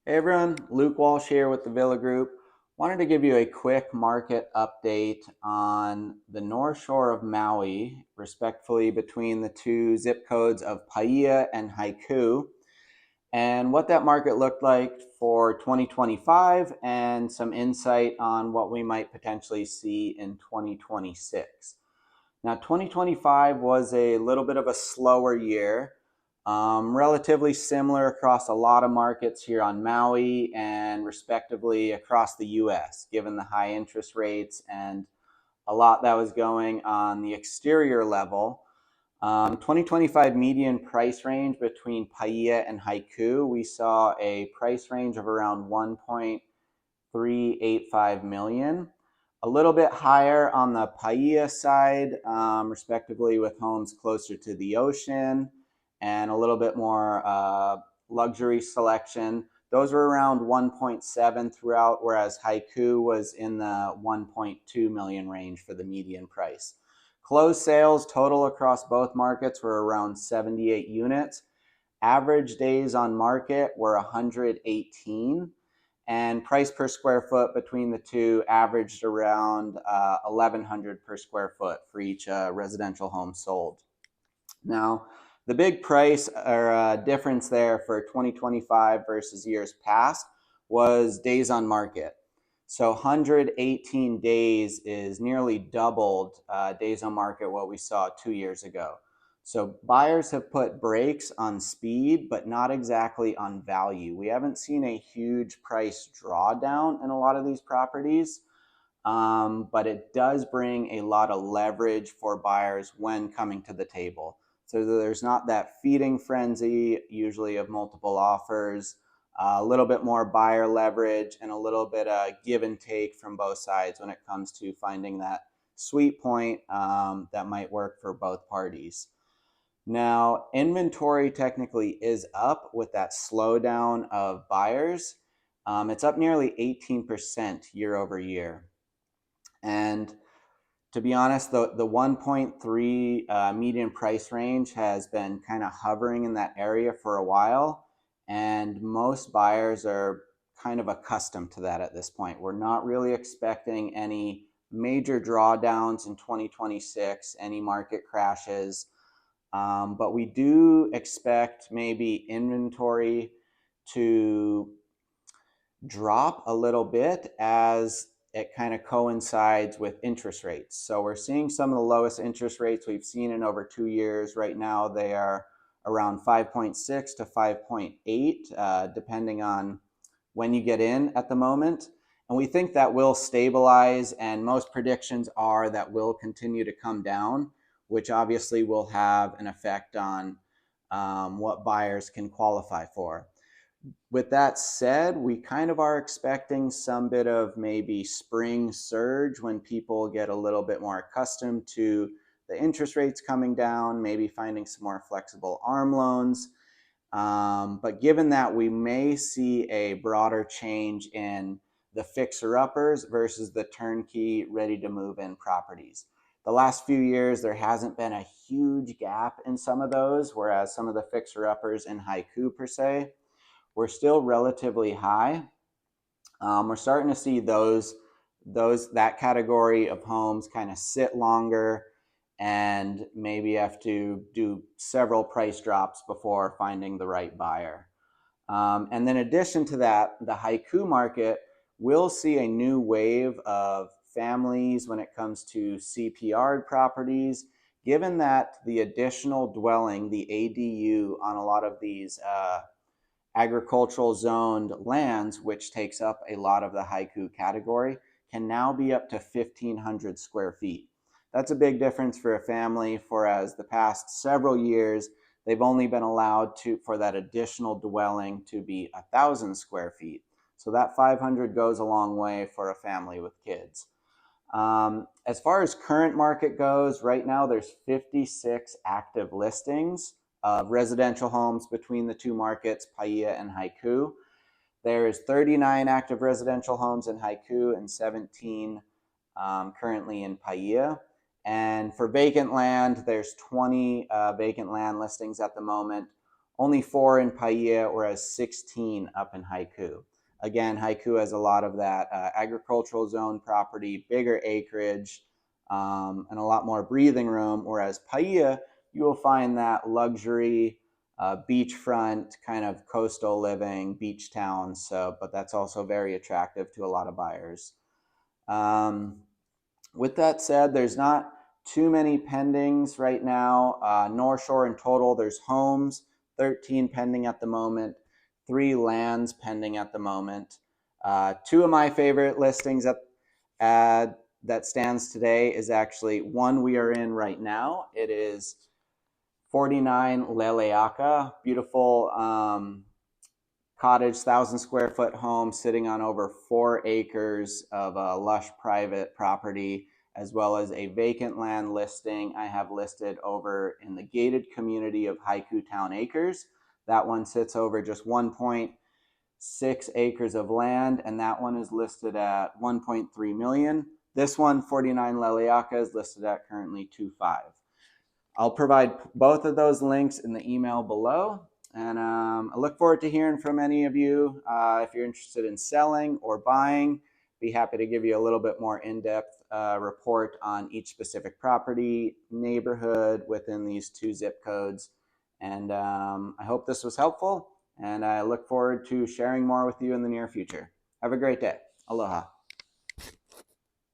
Hey everyone, Luke Walsh here with the Villa Group. Wanted to give you a quick market update on the North Shore of Maui, respectively between the two zip codes of Paia and Haiku, and what that market looked like for 2025 and some insight on what we might potentially see in 2026. Now, 2025 was a little bit of a slower year, relatively similar across a lot of markets here on Maui and respectively across the US, given the high interest rates and a lot that was going on the exterior level. 2025 median price range between Paia and Haiku, we saw a price range of around 1.385 million. A little bit higher on the Paia side, respectively, with homes closer to the ocean and a little bit more luxury selection. Those were around 1.7 throughout, whereas Haiku was in the 1.2 million range for the median price. Closed sales total across both markets were around 78 units. Average days on market were 118, and price per square foot between the two averaged around 1,100 per square foot for each residential home sold. Now, the big price or difference there for 2025 versus years past was days on market. So 118 days is nearly doubled days on market what we saw 2 years ago. So buyers have put brakes on speed, but not exactly on value. We haven't seen a huge price drawdown in a lot of these properties, but it does bring a lot of leverage for buyers when coming to the table. So there's not that feeding frenzy, usually of multiple offers, a little bit more buyer leverage, and a little bit of give and take from both sides when it comes to finding that sweet point that might work for both parties. Now, inventory technically is up with that slowdown of buyers. It's up nearly 18% year over year. And to be honest, the 1.3 median price range has been kind of hovering in that area for a while. And most buyers are kind of accustomed to that at this point. We're not really expecting any major drawdowns in 2026, any market crashes. But we do expect maybe inventory to drop a little bit as it kind of coincides with interest rates. So we're seeing some of the lowest interest rates we've seen in over 2 years. Right now, they are around 5.6 to 5.8, depending on when you get in at the moment. And we think that will stabilize, and most predictions are that will continue to come down, which obviously will have an effect on what buyers can qualify for. With that said, we kind of are expecting some bit of maybe spring surge when people get a little bit more accustomed to the interest rates coming down, maybe finding some more flexible ARM loans. But given that, we may see a broader change in the fixer-uppers versus the turnkey ready-to-move-in properties. The last few years, there hasn't been a huge gap in some of those, whereas some of the fixer-uppers in Haiku per se, we're still relatively high. We're starting to see that category of homes kind of sit longer and maybe have to do several price drops before finding the right buyer. And then in addition to that, the Haiku market will see a new wave of families when it comes to CPR properties, given that the additional dwelling, the ADU on a lot of these agricultural zoned lands, which takes up a lot of the Haiku category, can now be up to 1,500 square feet. That's a big difference for a family, for as the past several years, they've only been allowed for that additional dwelling to be 1,000 square feet. So that 500 goes a long way for a family with kids. As far as current market goes, right now there's 56 active listings of residential homes between the two markets, Paia and Haiku. There's 39 active residential homes in Haiku and 17 currently in Paia. And for vacant land, there's 20 vacant land listings at the moment. only 4 in Paia, whereas 16 up in Haiku. Again, Haiku has a lot of that agricultural zone property, bigger acreage, and a lot more breathing room, whereas Paia, you will find that luxury beachfront kind of coastal living, beach town. So, but that's also very attractive to a lot of buyers. With that said, there's not too many pendings right now. North Shore in total, there's homes, 13 pending at the moment, 3 lands pending at the moment. 2 of my favorite listings that stands today is actually one we are in right now. It is 49 Leleaka, beautiful cottage, 1,000 square foot home sitting on over 4 acres of a lush private property, as well as a vacant land listing I have listed over in the gated community of Haiku Town Acres. That one sits over just 1.6 acres of land, and that one is listed at 1.3 million. This one, 49 Leleaka, is listed at currently 2.5. I'll provide both of those links in the email below. And I look forward to hearing from any of you. If you're interested in selling or buying, be happy to give you a little bit more in-depth report on each specific property, neighborhood within these 2 zip codes. And I hope this was helpful, and I look forward to sharing more with you in the near future. Have a great day. Aloha.